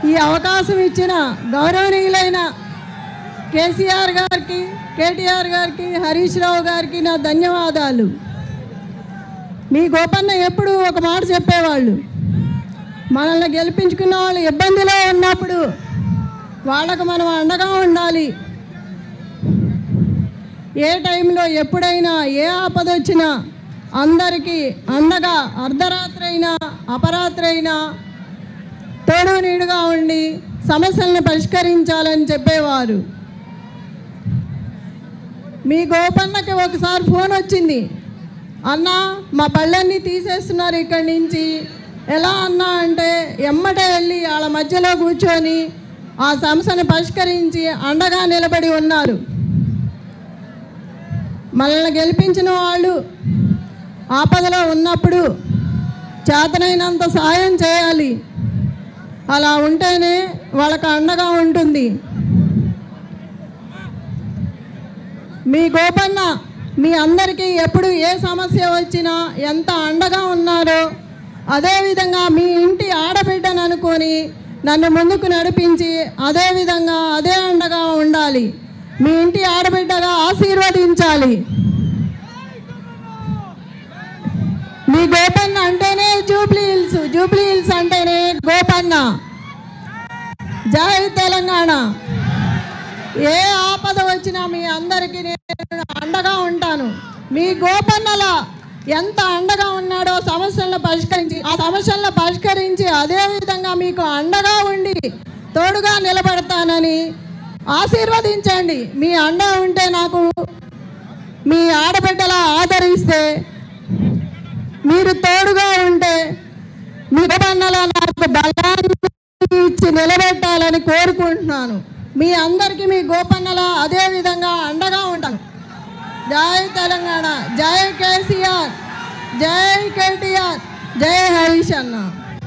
ఈ అవకాశం ఇచ్చిన గౌరవనీయులైన కేసీఆర్ గారికి, కేటీఆర్ గారికి, హరీష్ రావు గారికి నా ధన్యవాదాలు. మీ గోపన్న ఎప్పుడు ఒక మాట చెప్పేవాళ్ళు, మనల్ని గెలిపించుకున్న వాళ్ళు ఇబ్బందిలో ఉన్నప్పుడు వాళ్ళకు మనం అండగా ఉండాలి. ఏ టైంలో ఎప్పుడైనా ఏ ఆపద వచ్చినా అందరికీ అండగా అర్ధరాత్రి అయినా అపరాత్రి అయినా తోడు నీడుగా ఉండి సమస్యలను పరిష్కరించాలని చెప్పేవారు. మీ గోపన్నకి ఒకసారి ఫోన్ వచ్చింది, అన్న మా పళ్ళన్నీ తీసేస్తున్నారు ఇక్కడి నుంచి, ఎలా అన్నా అంటే ఎమ్మటే వెళ్ళి వాళ్ళ మధ్యలో కూర్చొని ఆ సమస్యను పరిష్కరించి అండగా నిలబడి ఉన్నారు. మనల్ని గెలిపించిన వాళ్ళు ఆపదలో ఉన్నప్పుడు చేతనైనంత సాయం చేయాలి. అలా ఉంటేనే వాళ్ళకు అండగా ఉంటుంది. మీ గోపన్న మీ అందరికీ ఎప్పుడు ఏ సమస్య వచ్చినా ఎంత అండగా ఉన్నారో అదేవిధంగా మీ ఇంటి ఆడబిడ్డను అనుకొని నన్ను ముందుకు నడిపించి అదేవిధంగా అదే అండగా ఉండాలి. మీ ఇంటి ఆడబిడ్డగా ఆశీర్వదించాలి. మీ గోపన్న అంటేనే జూబ్లీ హిల్స్, జూబ్లీ హిల్స్ అంటేనే గోపన్న. జై తెలంగాణ. ఏ ఆపద వచ్చినా మీ అందరికీ నేను అండగా ఉంటాను. మీ గోపన్నలా ఎంత అండగా ఉన్నాడో సమస్యలను పరిష్కరించి ఆ సమస్యలను పరిష్కరించి అదేవిధంగా మీకు అండగా ఉండి తోడుగా నిలబడతానని ఆశీర్వదించండి. మీ అండ ఉంటే నాకు మీ ఆడబిడ్డలా ఆదరిస్తే, మీరు తోడుగా ఉంటే మీ గోపన్నలా నాకు బలాన్ని ఇచ్చి నిలబెట్టాలని కోరుకుంటున్నాను. మీ అందరికీ మీ గోపన్నలా అదేవిధంగా అండగా ఉంటాను. జై తెలంగాణ, జై కేసీఆర్, జై కేటీఆర్, జై హరీష్ అన్న.